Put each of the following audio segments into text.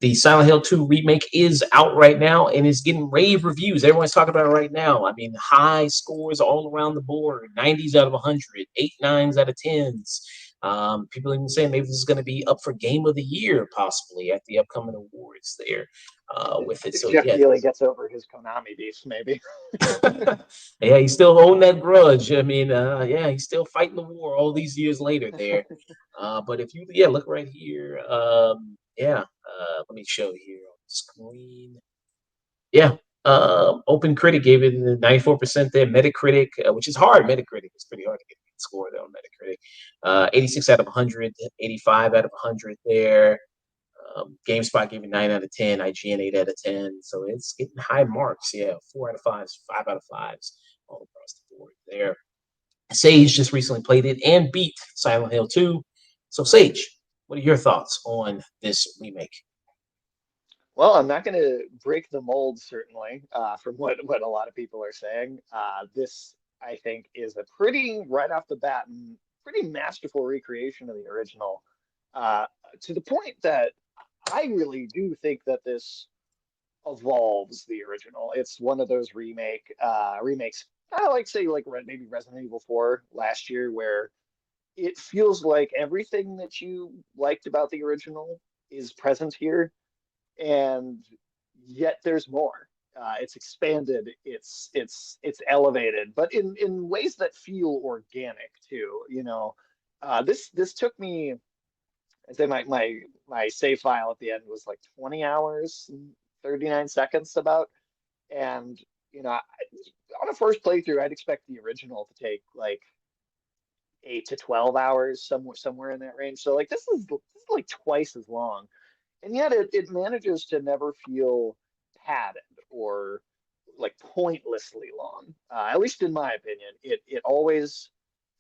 The Silent Hill 2 remake is out right now and is getting rave reviews. Everyone's talking about it right now. I mean, high scores all around the board, 90s out of 100, 8 9s out of 10s. People even saying maybe this is going to be up for Game of the Year possibly at the upcoming awards there with it. If So Jeff yeah, Keighley gets over his Konami beef, maybe. yeah, he's still holding that grudge. I mean, yeah, he's still fighting the war all these years later there. But if you, yeah, look right here. Yeah, let me show here on the screen. Yeah, Open Critic gave it 94% there. Metacritic, which is hard. Metacritic is pretty hard to get a good score there on Metacritic. 86 out of 100, 85 out of 100 there. GameSpot gave it 9 out of 10, IGN 8 out of 10. So it's getting high marks. Yeah, 4 out of 5s, 5 out of 5s all across the board there. Sage just recently played it and beat Silent Hill 2. So, Sage, what are your thoughts on this remake? Well, I'm not going to break the mold, certainly, from what a lot of people are saying. This, I think, is a pretty, right off the bat, pretty masterful recreation of the original, uh, to the point that I really do think that this evolves the original. It's one of those remakes, kind of like, say, like maybe Resident Evil 4 last year, where it feels like everything that you liked about the original is present here, and yet there's more. It's expanded, it's elevated, but in ways that feel organic too. This took me. I'd say my save file at the end was like 20 hours and 39 seconds about, and on a first playthrough, I'd expect the original to take like 8 to 12 hours, somewhere in that range. So like this is like twice as long, and yet it manages to never feel padded or like pointlessly long. At least in my opinion, it always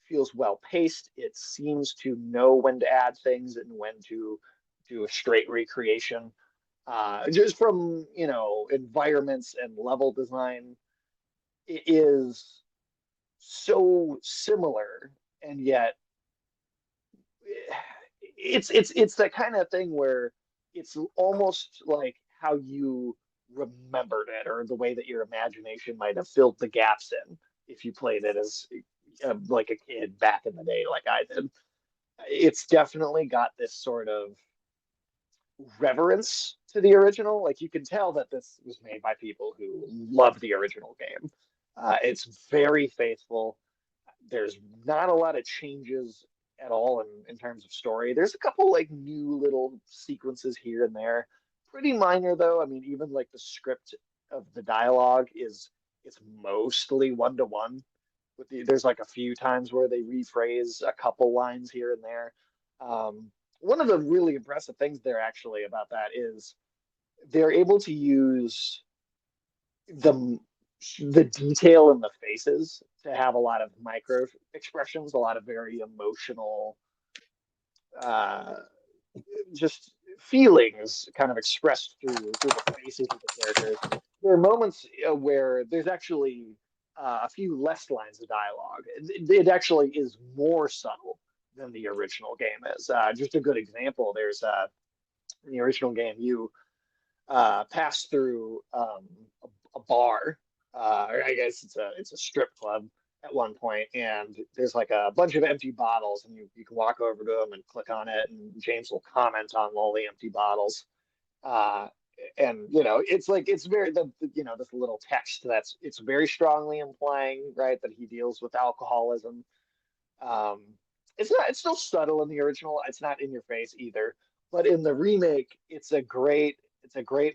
feels well paced. It seems to know when to add things and when to do a straight recreation. Just from environments and level design, it is so similar, and yet it's that kind of thing where it's almost like how you remembered it, or the way that your imagination might have filled the gaps in if you played it as like a kid back in the day, like I did. It's definitely got this sort of reverence to the original. Like you can tell that this was made by people who love the original game. It's very faithful. There's not a lot of changes at all in terms of story. There's a couple like new little sequences here and there. Pretty minor though. I mean, even like the script of the dialogue is it's mostly one to one. There's like a few times where they rephrase a couple lines here and there. One of the really impressive things there actually about that is they're able to use the the detail in the faces to have a lot of micro expressions, a lot of very emotional, uh, just feelings kind of expressed through the faces of the characters. There are moments where there's actually a few less lines of dialogue. It actually is more subtle than the original game is. Just a good example. There's in the original game, you pass through a bar. I guess it's a strip club at one point, and there's like a bunch of empty bottles, and you can walk over to them and click on it, and James will comment on all the empty bottles. Uh, and it's like it's very this little text that's it's very strongly implying, right, that he deals with alcoholism. Um, it's still subtle in the original. It's not in your face either. But in the remake, it's a great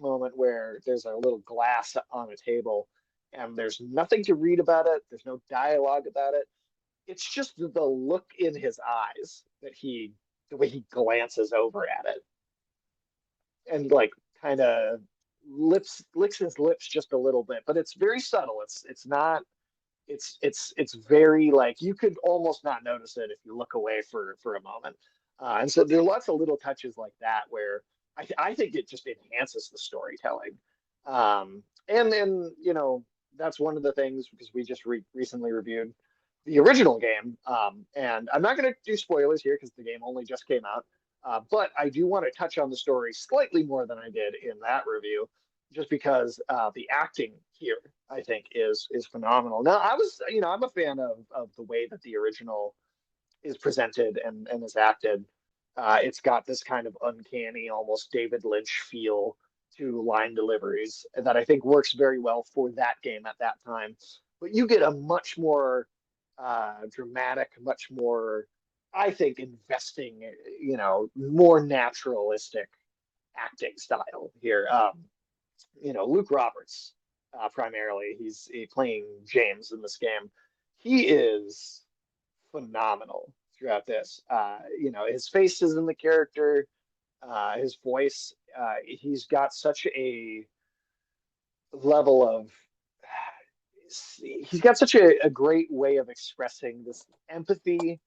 moment where there's a little glass on a table, and there's nothing to read about it. There's no dialogue about it. It's just the look in his eyes the way he glances over at it, and like kind of licks his lips just a little bit. But it's very subtle. It's not it's very like you could almost not notice it if you look away for a moment. And so there are lots of little touches like that where I think it just enhances the storytelling. And you know, that's one of the things because we just recently reviewed the original game. And I'm not going to do spoilers here because the game only just came out. But I do want to touch on the story slightly more than I did in that review, just because the acting here, I think, is phenomenal. Now, you know, I'm a fan of the way that the original is presented and is acted. It's got this kind of uncanny, almost David Lynch feel to line deliveries that I think works very well for that game at that time. But you get a much more dramatic, much more, I think, investing, you know, more naturalistic acting style here. You know, Luke Roberts, primarily, playing James in this game. He is phenomenal throughout this. You know, his face is in the character, his voice. He's got such a level of. He's got such a great way of expressing this empathy,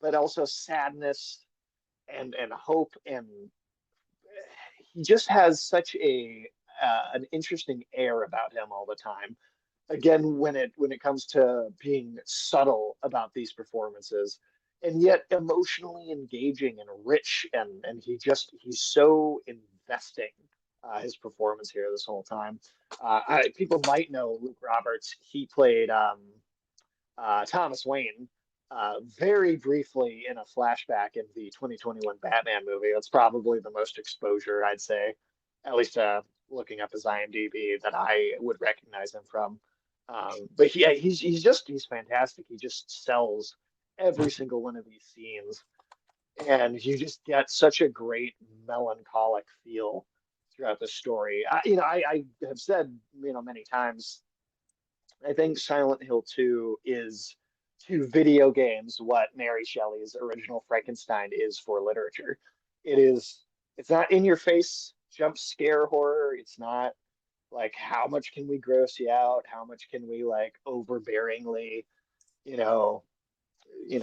but also sadness and hope, and he just has such a an interesting air about him all the time. Again, when it comes to being subtle about these performances, and yet emotionally engaging and rich, and he's so investing his performance here this whole time. People might know Luke Roberts. He played Thomas Wayne very briefly in a flashback in the 2021 Batman movie. That's probably the most exposure, I'd say, at least looking up his IMDb, that I would recognize him from. But he's fantastic. He just sells every single one of these scenes, and you just get such a great melancholic feel throughout the story. I have said, you know, many times, I think Silent Hill 2 is to video games what Mary Shelley's original Frankenstein is for literature. It is, it's not in your face jump scare horror. It's not like how much can we gross you out? How much can we like overbearingly, you know,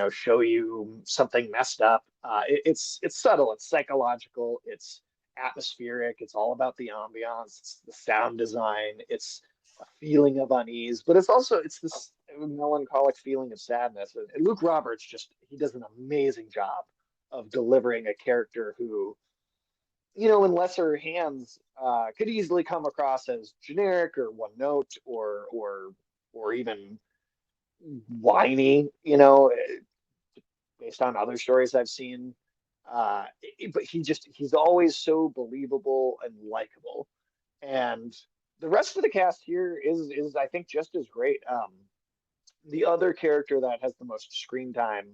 show you something messed up? It's subtle, it's psychological, it's atmospheric, it's all about the ambiance, it's the sound design, it's a feeling of unease, but it's this melancholic feeling of sadness. And Luke Roberts just he does an amazing job of delivering a character who, you know, in lesser hands, could easily come across as generic or one note or even whiny, you know, based on other stories I've seen. But he's always so believable and likable. And the rest of the cast here is I think just as great. The other character that has the most screen time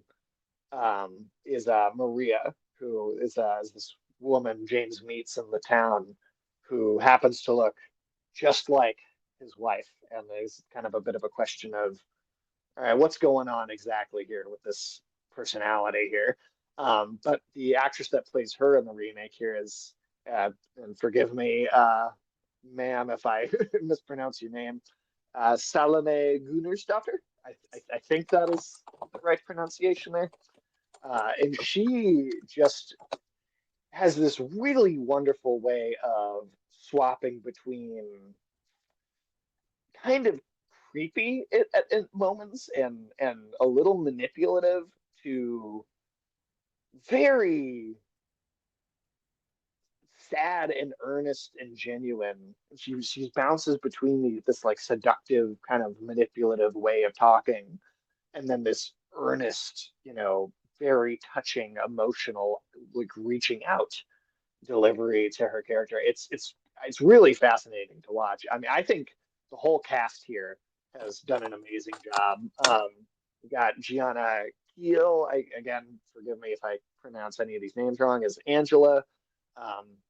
is Maria, who is this woman James meets in the town, who happens to look just like his wife. And there's kind of a bit of a question of, all right, what's going on exactly here with this personality here? But the actress that plays her in the remake here is, and forgive me, ma'am, if I mispronounce your name, Salome Gunnarsdottir. I think that is the right pronunciation there. And she just has this really wonderful way of swapping between kind of creepy at moments and a little manipulative to very sad and earnest and genuine. She bounces between this like seductive kind of manipulative way of talking, and then this earnest, you know, very touching, emotional, like reaching out delivery to her character. It's really fascinating to watch. I mean, I think the whole cast here has done an amazing job. We got Gianna Keel. Again, forgive me if I pronounce any of these names wrong. Is Angela?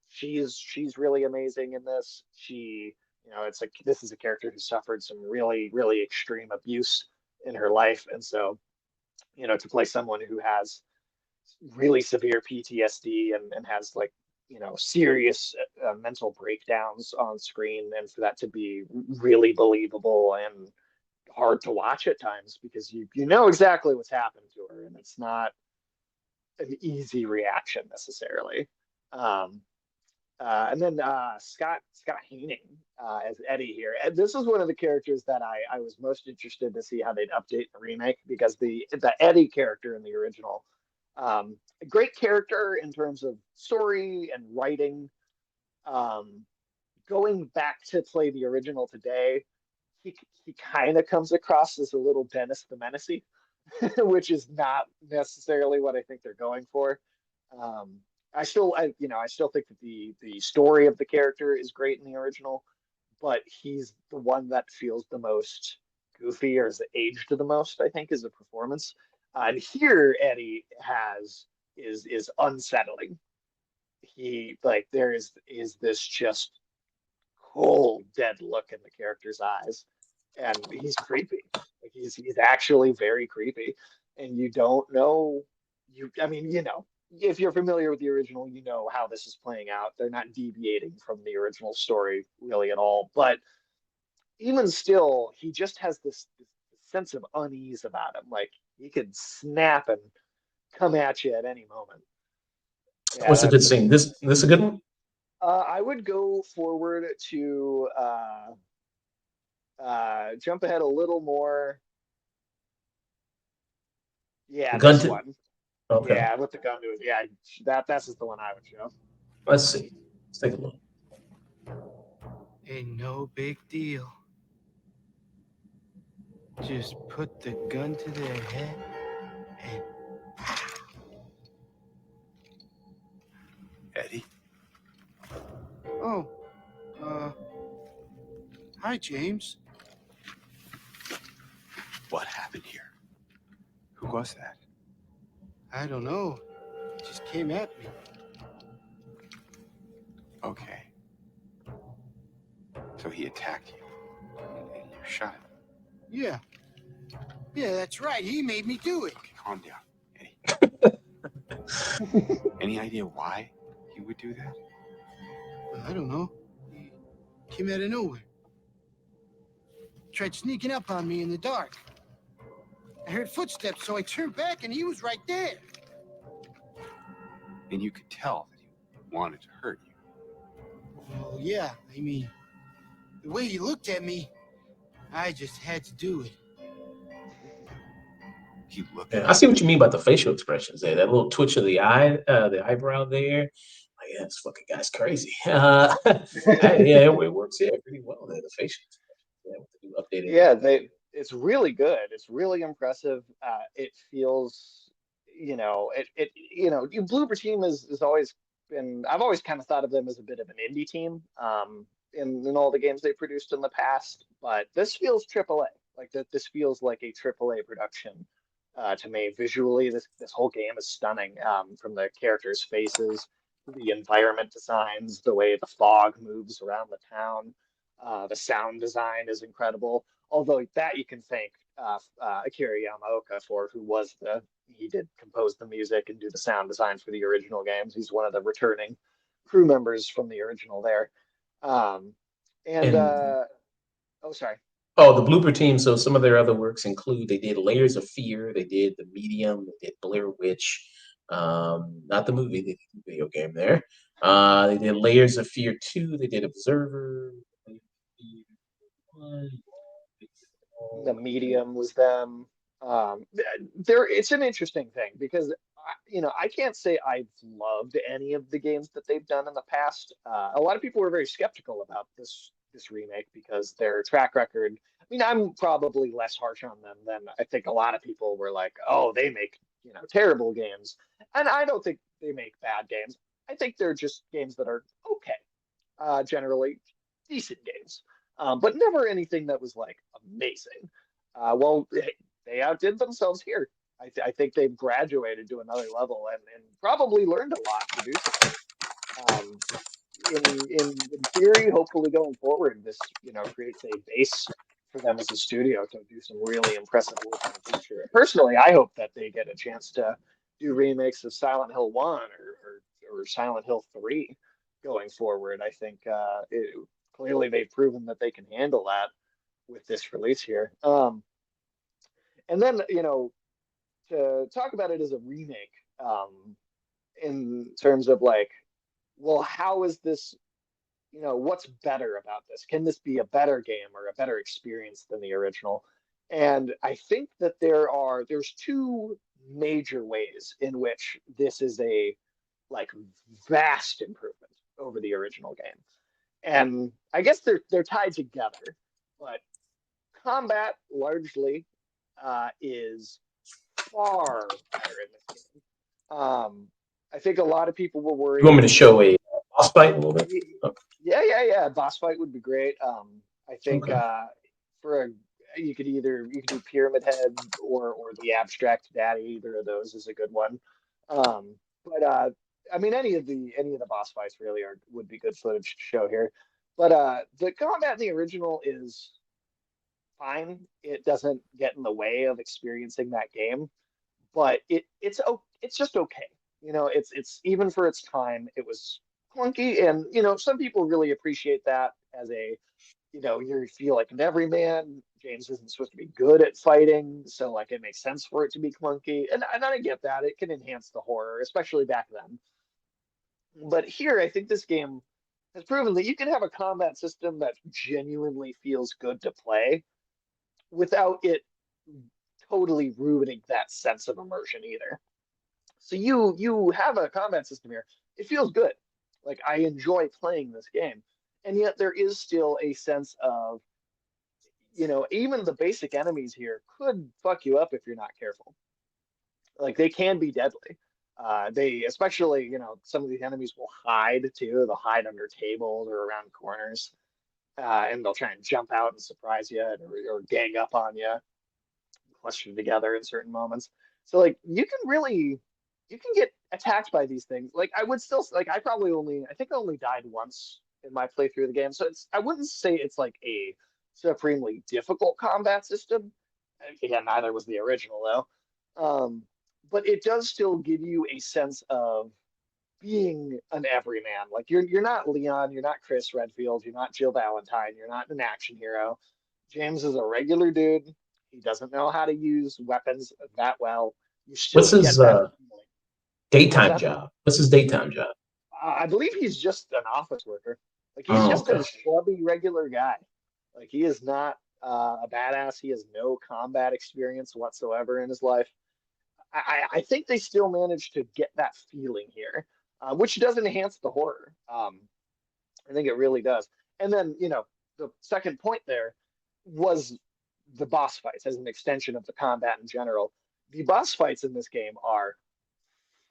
She's really amazing in this. You know, it's like this is a character who suffered some really extreme abuse in her life, and so, you know, to play someone who has really severe PTSD and has like, you know, serious mental breakdowns on screen, and for that to be really believable and hard to watch at times because you know exactly what's happened to her, and it's not an easy reaction necessarily. Um, And then Scott Haining as Eddie here. And this is one of the characters that I was most interested to see how they'd update the remake because the Eddie character in the original, a great character in terms of story and writing. Um, Going back to play the original today, he kind of comes across as a little Dennis the Menace, which is not necessarily what I think they're going for. Um, I still think that the story of the character is great in the original, but he's the one that feels the most goofy or is aged the most, I think, is a performance. And here Eddie has is unsettling. He like there is this just cold, dead look in the character's eyes, and he's creepy. Like he's actually very creepy, and you don't know. I mean, if you're familiar with the original, you know how this is playing out. They're not deviating from the original story really at all. But even still, he just has this sense of unease about him. Like he could snap and come at you at any moment. Yeah, What's a good scene? This a good one? I would go forward to jump ahead a little more. The Yeah, gun this to one. okay. Yeah, with the gun to it. Yeah, that's just the one I would show. Let's see. Let's take a look. Ain't no big deal. Just put the gun to their head and Eddie? oh, uh, hi James. What happened here? Who was that? I don't know. It just came at me. Okay. So he attacked you, and you shot him. Yeah, yeah, that's right. He made me do it. Okay, calm down, Eddie. Any idea why he would do that? I don't know. He came out of nowhere. Tried sneaking up on me in the dark. I heard footsteps, so I turned back, and he was right there. And you could tell that he wanted to hurt you. Well, yeah, I mean, the way he looked at me, I just had to do it. He looked Yeah, at I see you. what you mean about the facial expressions there. That little twitch of the eye, the eyebrow there. Like, yeah, this fucking guy's crazy. Yeah, it works here pretty well there. The facial expressions, yeah, with the new updated. Yeah, it's really good. It's really impressive. It feels, Bloober Team is always been. I've always kind of thought of them as a bit of an indie team. In all the games they produced in the past, but this feels AAA. Like that, this feels like a AAA production to me. Visually, this whole game is stunning. From the characters' faces, the environment designs, the way the fog moves around the town. The sound design is incredible. Although that you can thank Akira Yamaoka for, he did compose the music and do the sound design for the original games. He's one of the returning crew members from the original there. Um, and And oh, sorry. oh, the blooper team. So some of their other works include they did Layers of Fear, they did The Medium, they did Blair Witch. Not the movie, they did the video game there. They did Layers of Fear 2, they did Observer. The Medium was them. It's an interesting thing because I can't say I've loved any of the games that they've done in the past. A lot of people were very skeptical about this remake because their track record. I mean, I'm probably less harsh on them than I think a lot of people were like, oh, they make terrible games, and I don't think they make bad games. I think they're just games that are okay, generally decent games, but never anything that was like amazing. Well, they outdid themselves here. I think they've graduated to another level and probably learned a lot producing it. Um, in theory, hopefully going forward, this creates a base for them as a studio to do some really impressive work in the future. Personally, I hope that they get a chance to do remakes of Silent Hill 1 or Silent Hill 3 going forward. I think clearly they've proven that they can handle that with this release here. And then, to talk about it as a remake, in terms of like well, how is this, what's better about this? Can this be a better game or a better experience than the original? And I think that there's two major ways in which this is a like vast improvement over the original game. And I guess they're tied together, but combat largely is far better in this game. I think a lot of people were You want worried. me to show a boss fight a little bit? Y- Okay. Yeah. Boss fight would be great. I think Okay. for a you could do Pyramid Head or the Abstract Daddy. Either of those is a good one. But I mean, any of the boss fights really are would be good footage to show here. But the combat in the original is fine. It doesn't get in the way of experiencing that game, but it's just okay. It's even for its time, it was clunky, and some people really appreciate that as a you feel like an everyman. James isn't supposed to be good at fighting, so like it makes sense for it to be clunky, and I get that it can enhance the horror, especially back then. But here, I think this game has proven that you can have a combat system that genuinely feels good to play without it totally ruining that sense of immersion either. So you have a combat system here. It feels good. Like I enjoy playing this game. And yet there is still a sense of, even the basic enemies here could fuck you up if you're not careful. Like they can be deadly. They especially, some of these enemies will hide too. They'll hide under tables or around corners. And they'll try and jump out and surprise you or gang up on you, clustered together in certain moments. So like you can get attacked by these things. Like I would still like I think I only died once in my playthrough of the game. So I wouldn't say it's like a supremely difficult combat system. Again, neither was the original though. But it does still give you a sense of being an everyman. Like you're not Leon, you're not Chris Redfield, you're not Jill Valentine, you're not an action hero. James is a regular dude. He doesn't know how to use weapons that well. You What's still get his that feeling. What's daytime that? job? What's his daytime job? I believe he's just an office worker. Like he's Oh, just okay. a schlubby regular guy. Like he is not a badass. He has no combat experience whatsoever in his life. I think they still managed to get that feeling here, which does enhance the horror. I think it really does. And then, the second point there was the boss fights as an extension of the combat in general. The boss fights in this game are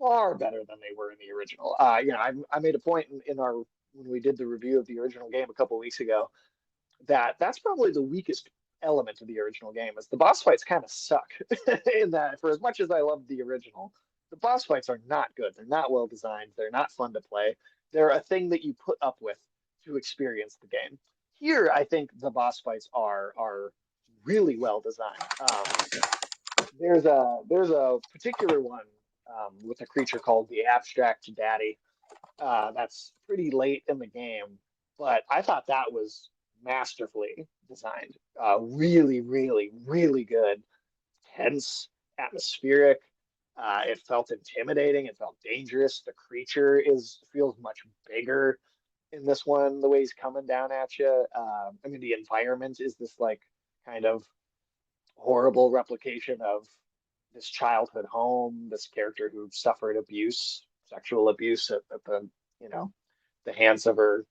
far better than they were in the original. I made a point in our when we did the review of the original game a couple of weeks ago that's probably the weakest element of the original game is the boss fights kind of suck in that for as much as I love the original, the boss fights are not good. They're not well designed. They're not fun to play. They're a thing that you put up with to experience the game. Here, I think the boss fights are really well designed. There's a particular one with a creature called the Abstract Daddy that's pretty late in the game, but I thought that was masterfully designed. Really, really, really good. Tense, atmospheric. It felt intimidating. It felt dangerous. The creature is feels much bigger in this one. The way he's coming down at you. I mean, the environment is this like kind of horrible replication of this childhood home. This character who suffered abuse, sexual abuse at the you know the hands of her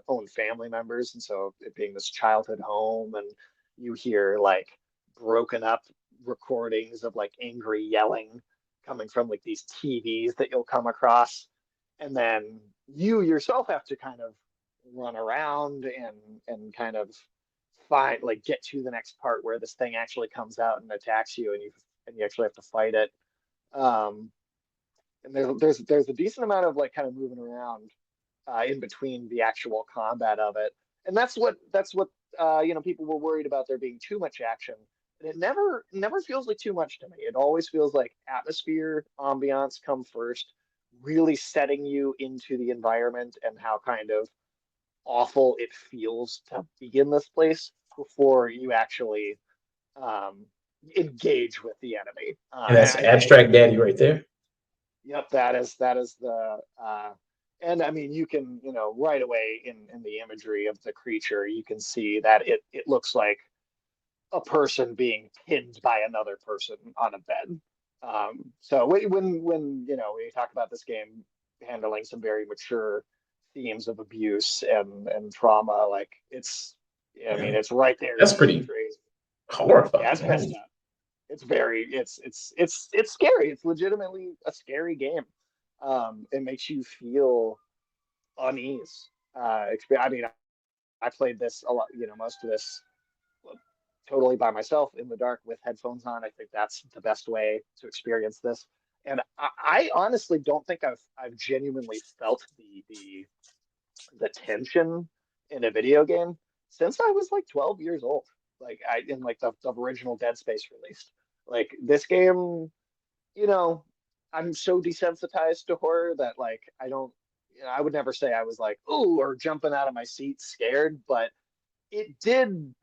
own family members, and so it being this childhood home, and you hear like broken up recordings of like angry yelling coming from like these TVs that you'll come across, and then you yourself have to kind of run around and kind of find like get to the next part where this thing actually comes out and attacks you, and you actually have to fight it. Um, and there's a decent amount of like kind of moving around in between the actual combat of it. And that's what people were worried about there being too much action. And it never feels like too much to me. It always feels like atmosphere, ambiance come first, really setting you into the environment and how kind of awful it feels to be in this place before you actually um, engage with the enemy. And that's Abstract Daddy right there. Yep, that is the And I mean, you can, right away in the imagery of the creature, you can see that it looks like a person being pinned by another person on a bed. So when you talk about this game handling some very mature themes of abuse and trauma, like I mean, Yeah, it's right there in that's the pretty imagery. Yeah, horrifying. it's messed up. It's scary. It's legitimately a scary game. It makes you feel unease. I mean, I played this a lot, most of this totally by myself in the dark with headphones on. I think that's the best way to experience this. And I honestly don't think I've genuinely felt the tension in a video game since I was like 12 years old. Like in like the original Dead Space released. Like this game, you know, I'm so desensitized to horror that like I don't I would never say I was like, ooh, or jumping out of my seat scared, but it did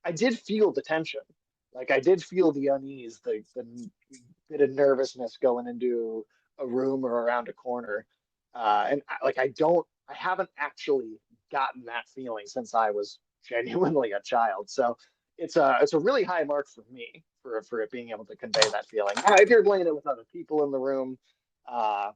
I did feel the tension. Like I did feel the unease, the bit of nervousness going into a room or around a corner. And like I haven't actually gotten that feeling since I was genuinely a child. So it's a really high mark for me for it being able to convey that feeling. Now, if you're playing it with other people in the room, uh,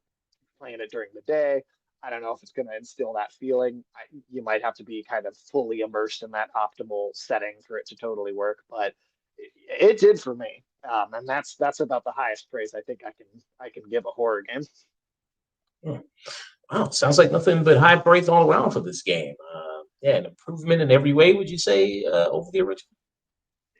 playing it during the day. I don't know if it's going to instill that feeling. You might have to be kind of fully immersed in that optimal setting for it to totally work, but it did for me. And that's about the highest praise I think I can give a horror game. Hmm. Wow, sounds like nothing but high praise all around for this game. Yeah, an improvement in every way, would you say, over the original?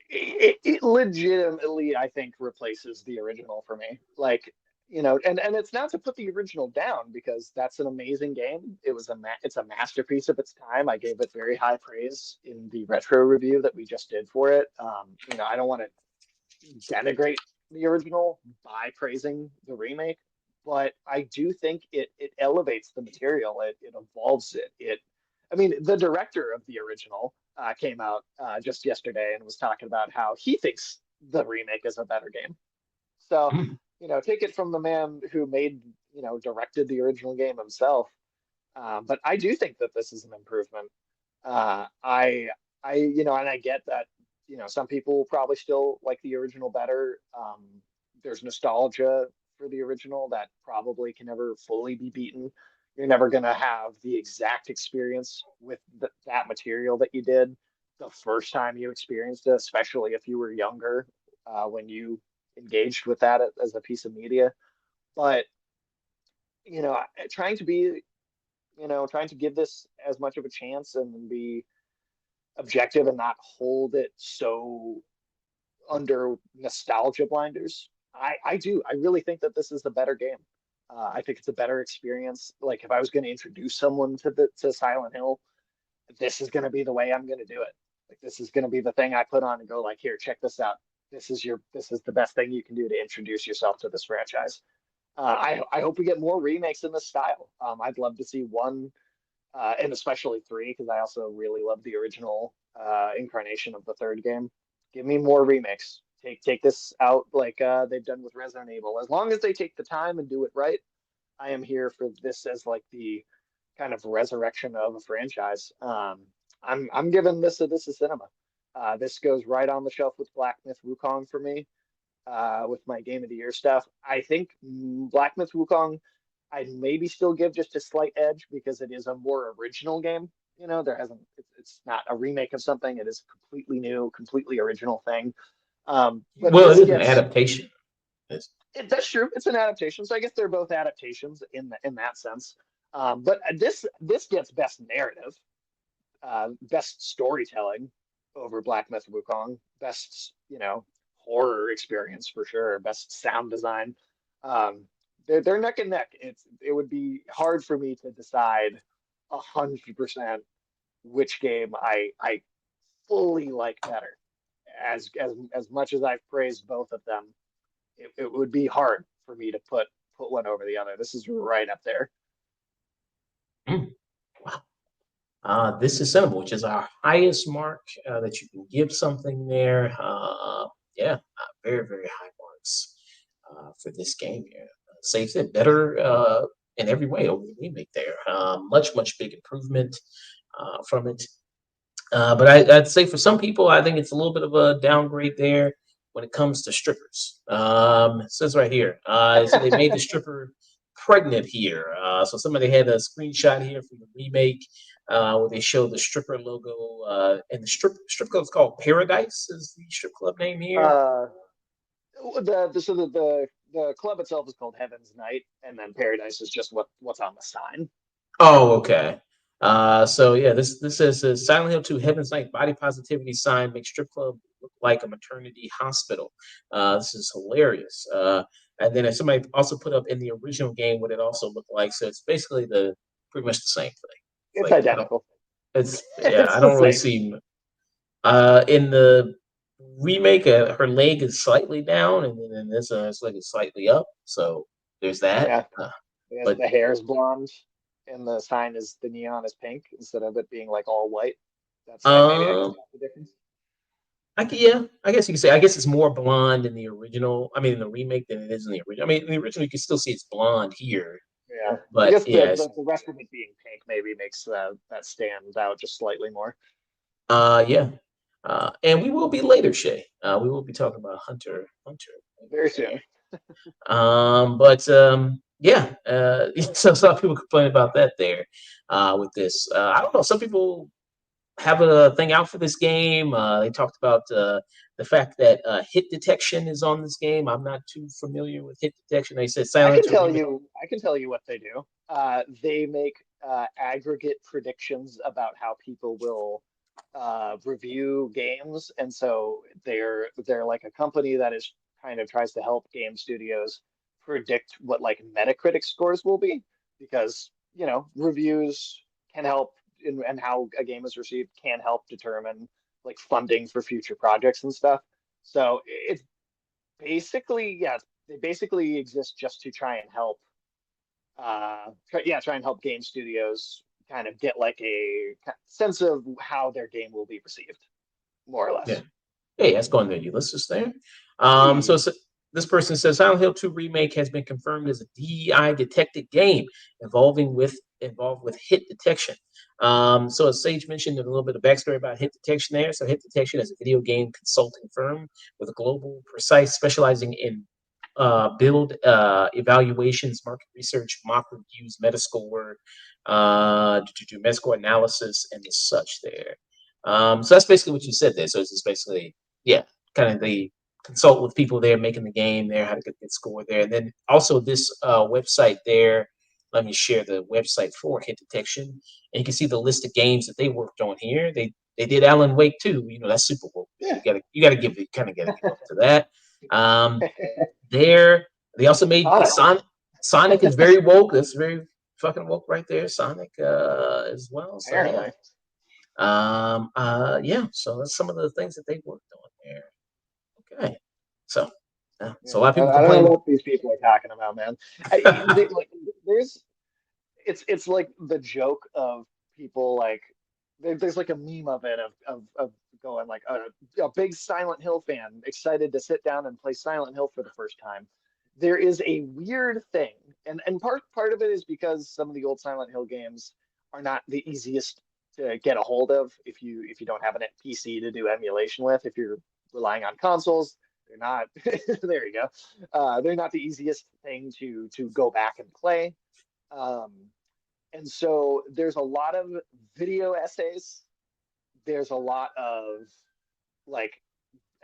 It legitimately, I think, replaces the original for me. Like, and it's not to put the original down because that's an amazing game. It's a masterpiece of its time. I gave it very high praise in the retro review that we just did for it. I don't want to denigrate the original by praising the remake, but I do think it elevates the material. It evolves it. I mean, the director of the original came out just yesterday and was talking about how he thinks the remake is a better game. So, Hmm. take it from the man who directed the original game himself. But I do think that this is an improvement. Uh, I, and I get that, some people will probably still like the original better. There's nostalgia for the original that probably can never fully be beaten. You're never going to have the exact experience with that material that you did the first time you experienced it, especially if you were younger when you engaged with that as a piece of media. But, trying to be trying to give this as much of a chance and be objective and not hold it so under nostalgia blinders. I really think that this is the better game. I think it's a better experience. Like if I was going to introduce someone to Silent Hill, this is going to be the way I'm going to do it. Like this is going to be the thing I put on and go like, here, check this out. This is the best thing you can do to introduce yourself to this franchise. I hope we get more remakes in this style. I'd love to see one and especially three, because I also really love the original incarnation of the third game. Give me more remakes. Take this out like they've done with Resident Evil. As long as they take the time and do it right, I am here for this as like the kind of resurrection of a franchise. I'm giving this a cinema. This goes right on the shelf with Black Myth Wukong for me. With my Game of the Year stuff, I think Black Myth Wukong I'd maybe still give just a slight edge because it is a more original game. There hasn't, it's not a remake of something. It is a completely new, completely original thing. But Well, it this is an gets, adaptation. It's, that's true. It's an adaptation. So I guess they're both adaptations in that sense. But this gets best narrative, best storytelling over Black Myth Wukong, best, horror experience for sure, best sound design. Um, they're neck and neck. It would be hard for me to decide 100% which game I fully like better. As much as I've praised both of them, it would be hard for me to put one over the other. This is right up there. mm, wow. This is cinema, which is our highest mark that you can give something there. Yeah, very, very high marks for this game here. Safe said, better. in every way over the remake there. Much big improvement from it. But I'd say for some people, I think it's a little bit of a downgrade there when it comes to strippers. It says right here, so they made the stripper pregnant here. So somebody had a screenshot here from the remake where they show the stripper logo, and the strip club is called Paradise. Is the strip club name here? Uh, the club itself is called Heaven's Night, and then Paradise is just what's on the sign. Oh, okay. So yeah, this says Silent Hill 2 Heaven's Night body positivity sign makes strip club look like a maternity hospital. This is hilarious. And then somebody also put up in the original game what it also looked like. So it's basically the pretty much the same thing. It's It's like I don't. identical. It's yeah. It's I the don't really same. see. In the remake, her leg is slightly down, and then in this, it's like it's slightly up. So there's that. Yeah, But the hair is blonde, and the sign is the neon is pink instead of it being like all white. That's maybe I guess um, that's the difference. yeah, I guess you could say. I guess it's more blonde in the original. I mean, in the remake than it is in the original. I mean, in the original, you can still see it's blonde here, Yeah, I but guess yeah, it's, the rest of it being pink maybe makes that stand out just slightly more. yeah. And we will be later, Shay. We will be talking about Hunter. Very soon. But yeah, so some people complain about that there with this. I don't know. Some people have a thing out for this game. They talked about the fact that hit detection is on this game. I'm not too familiar with hit detection. They said Silent Hill remake. I can tell you what they do. They make aggregate predictions about how people will review games, and so they're like a company that is kind of tries to help game studios predict what like Metacritic scores will be, because reviews can help and how a game is received can help determine like funding for future projects and stuff. So it's basically, yeah, they basically exist just to try and help try and help game studios kind of get like a sense of how their game will be received, more or Yeah. less. Hey, that's going there, Ulysses there. So Hey. this person says Silent Hill 2 remake has been confirmed as a DEI detected game involved with hit detection. So as Sage mentioned a little bit of backstory about hit detection there. So hit detection is a video game consulting firm with a global precise specializing in build evaluations, market research, mock reviews, Metascore, to do Metascore analysis and such there. So that's basically what you said there. So it's just basically, yeah, kind of they consult with people there making the game there, how to get the score there. And then also this website there, let me share the website for hit detection. And you can see the list of games that they worked on here. They did Alan Wake too. That's super woke. Yeah. You gotta give it kind of gotta give up to that. There they also made Sonic. Sonic. Sonic is very woke. That's very fucking woke right there. Sonic as well. So yeah. Apparently. Yeah, so that's some of the things that they worked on there. Okay. So so a Yeah, lot of people I don't know complain. what these people are talking about, man. Like, there's it's like the joke of people like there's like a meme of it of going like a big Silent Hill fan excited to sit down and play Silent Hill for the first time. There is a weird thing, and part of it is because some of the old Silent Hill games are not the easiest to get a hold of if you don't have an PC to do emulation with. If you're relying on consoles, they're not. There you go. They're not the easiest thing to go back and play. Um, and so there's a lot of video essays. There's a lot of like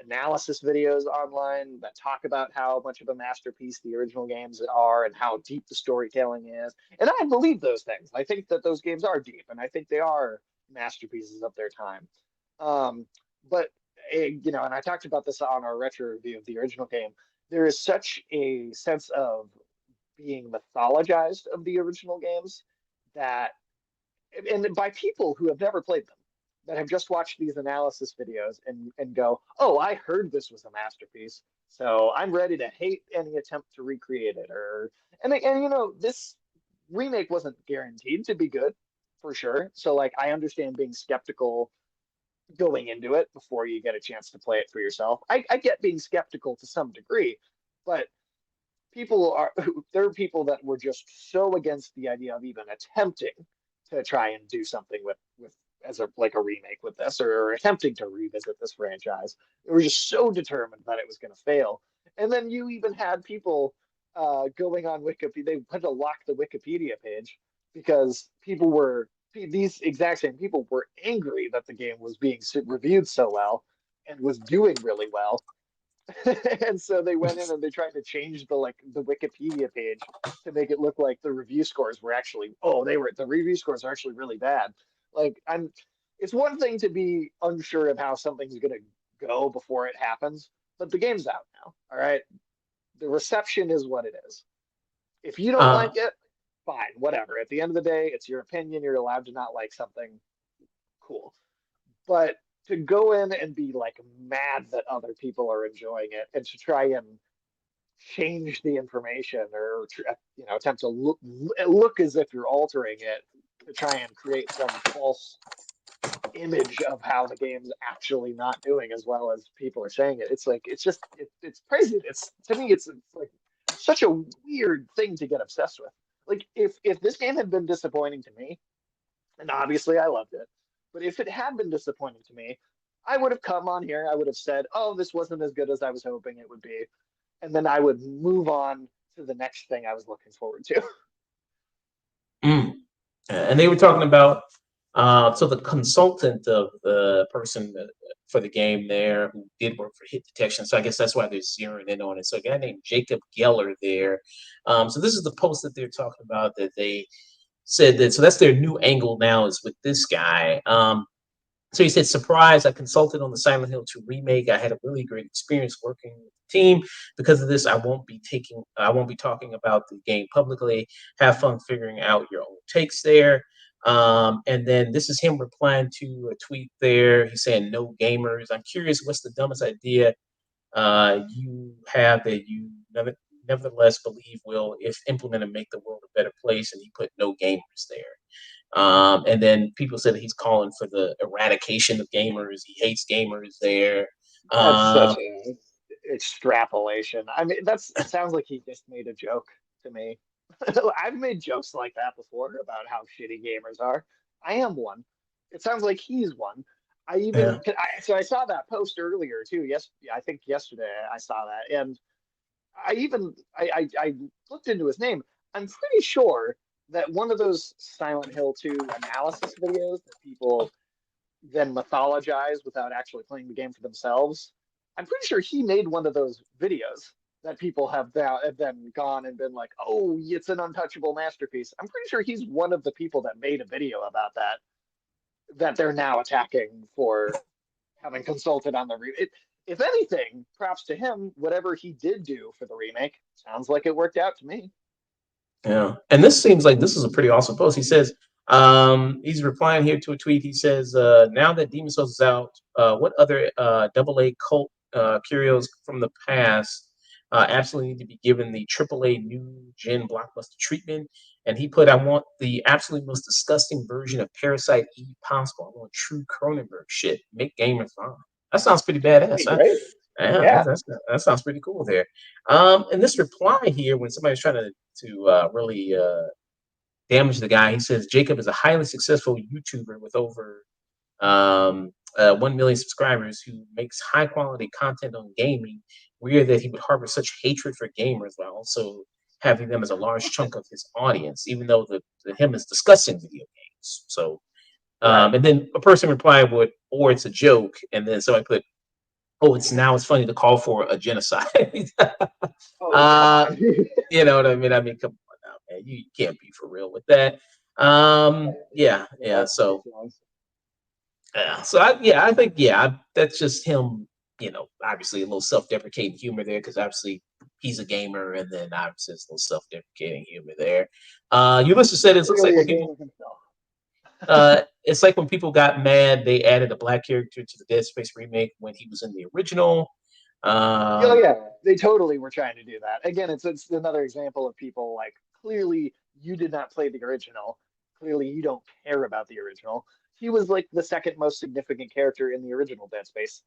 analysis videos online that talk about how much of a masterpiece the original games are and how deep the storytelling is. And I believe those things. I think that those games are deep and I think they are masterpieces of their time. But and I talked about this on our retro review of the original game. There is such a sense of being mythologized of the original games that and by people who have never played them, that have just watched these analysis videos and go, oh, I heard this was a masterpiece, so I'm ready to hate any attempt to recreate it. This remake wasn't guaranteed to be good for sure. So like I understand being skeptical going into it before you get a chance to play it for yourself. I get being skeptical to some degree, but there are people that were just so against the idea of even attempting to try and do something with as a like a remake with this or attempting to revisit this franchise. They were just so determined that it was going to fail. And then you even had people going on Wikipedia. They had to lock the Wikipedia page because these exact same people were angry that the game was being reviewed so well and was doing really well. And so they went in and they tried to change the Wikipedia page to make it look like the review scores were actually the review scores are actually really bad. Like I'm it's one thing to be unsure of how something's gonna go before it happens, but the game's out now. All right. The reception is what it is. If you don't Uh, like it, fine, whatever. At the end of the day, it's your opinion. You're allowed to not like something. Cool. But to go in and be like mad that other people are enjoying it and to try and change the information or attempt to look as if you're altering it to try and create some false image of how the game's actually not doing as well as people are saying it. It's like it's crazy. It's to me it's like such a weird thing to get obsessed with. Like if this game had been disappointing to me, and obviously I loved it, but if it had been disappointing to me, I would have come on here. I would have said, "Oh, this wasn't as good as I was hoping it would be," and then I would move on to the next thing I was looking forward to. mm. And they were talking about so the consultant of the person for the game there who did work for hit detection. So I guess that's why they're zeroing in on it. So a guy named Jacob Geller there. So this is the post that they're talking about that they said that. So that's their new angle now is with this guy. So he said, surprise, I consulted on the Silent Hill 2 remake. I had a really great experience working with the team. Because of this, I won't be talking about the game publicly. Have fun figuring out your own takes there. And then this is him replying to a tweet there. He's saying, no gamers. I'm curious, what's the dumbest idea you have that you nevertheless believe will, if implemented, make the world a better place? And he put no gamers there. And then people said he's calling for the eradication of gamers. He hates gamers there. That's Uh, such a extrapolation. I mean, it sounds like he just made a joke to me. I've made jokes like that before about how shitty gamers are. I am one. It sounds like he's one. yeah. So I saw that post earlier too. Yes, I think yesterday I saw that, and I looked into his name. I'm pretty sure that one of those Silent Hill 2 analysis videos that people then mythologize without actually playing the game for themselves. I'm pretty sure he made one of those videos that people have then gone and been like, "Oh, it's an untouchable masterpiece." I'm pretty sure he's one of the people that made a video about that they're now attacking for having consulted on the remake. If anything, props to him. Whatever he did do for the remake sounds like it worked out to me. Yeah. And this seems like this is a pretty awesome post. He says, he's replying here to a tweet. He says, now that Demon Souls is out, what other AA cult curios from the past absolutely need to be given the AAA new gen blockbuster treatment? And he put, I want the absolutely most disgusting version of Parasite Eve possible. I want true Cronenberg shit. Make gamers fun. That sounds pretty That'd badass. be great. Yeah, Yeah. that sounds pretty cool there. And this reply here, when somebody's trying to really damage the guy, he says Jacob is a highly successful YouTuber with over 1 million subscribers who makes high quality content on gaming. Weird that he would harbor such hatred for gamers while also having them as a large chunk of his audience, even though the him is discussing video games. So, Right. and then a person replied with, or it's a joke, and then somebody put, oh, it's funny to call for a genocide. Oh, come uh, on. you know what I mean? I mean, come on now, man. You can't be for real with that. Yeah, Yeah, yeah. that's So, ridiculous. I think, that's just him. Obviously a little self-deprecating humor there because obviously he's a gamer, and then obviously it's a little self-deprecating humor there. Ulysses said it looks like Clearly a when game people of himself. it's like when people got mad, they added a black character to the Dead Space remake when he was in the original. Oh Um, yeah, they totally were trying to do that. Again, it's another example of people like clearly you did not play the original. Clearly you don't care about the original. He was like the second most significant character in the original Dead Space,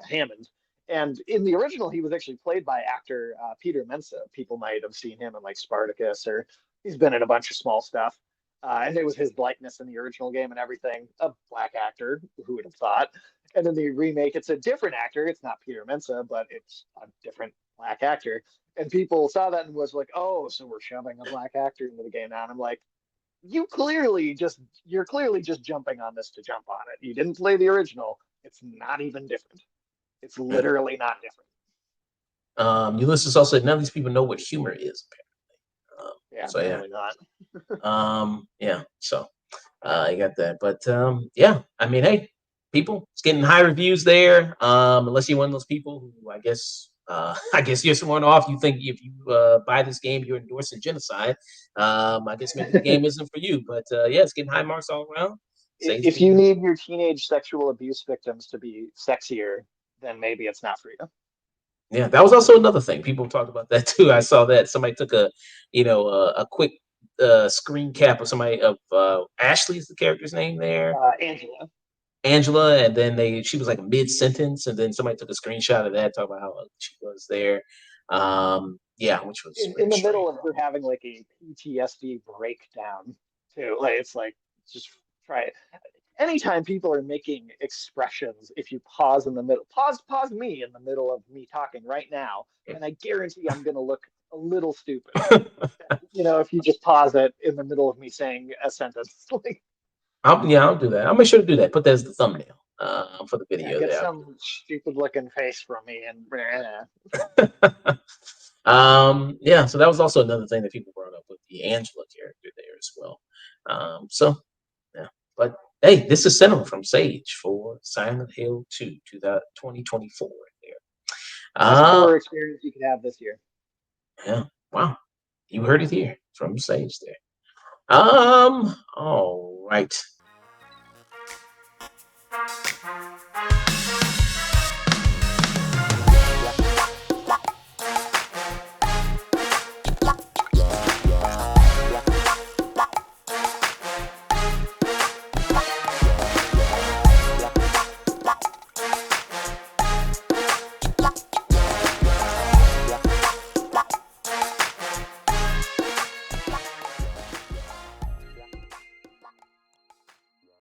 Hammond, And in the original, he was actually played by actor Peter Mensa. People might have seen him in like Spartacus, or he's been in a bunch of small stuff. And it was his likeness in the original game and everything. A black actor, who would have thought? And in the remake, it's a different actor. It's not Peter Mensa, but it's a different black actor. And people saw that and was like, "Oh, so we're shoving a black actor into the game now." And I'm like, you're clearly just jumping on this to jump on it. You didn't play the original. It's not even different. It's literally not different. Ulysses also said none of these people know what humor is. Yeah, So yeah, apparently not. yeah. So you got that, but yeah. I mean, hey, people, it's getting high reviews there. Unless you're one of those people who, I guess, I guess you're someone off. You think if you buy this game, you're endorsing genocide. I guess maybe the game isn't for you, but yeah, it's getting high marks all around. Sage If being you good. need your teenage sexual abuse victims to be sexier, then maybe it's not for you. Yeah, that was also another thing. People talked about that too. I saw that somebody took a quick screen cap of somebody of Ashley is the character's name there, Angela. Angela, and then she was like mid sentence, and then somebody took a screenshot of that, talking about how ugly she was there. Yeah, which was In really the strange. middle of her having like a PTSD breakdown too. Like it's like just try it. Anytime people are making expressions, if you pause in the middle, pause me in the middle of me talking right now, and I guarantee I'm gonna look a little stupid. If you just pause it in the middle of me saying a sentence, like I'll do that. I'll make sure to do that. Put that as the thumbnail for the yeah, video get there. some stupid looking face from me and Yeah, so that was also another thing that people brought up with the Angela character there as well. So yeah, but hey, this is cinema from Sage for Silent Hill 2 to the 2024 there. best Uh, horror experience you could have this year. yeah, wow, you heard it here from Sage there. All right.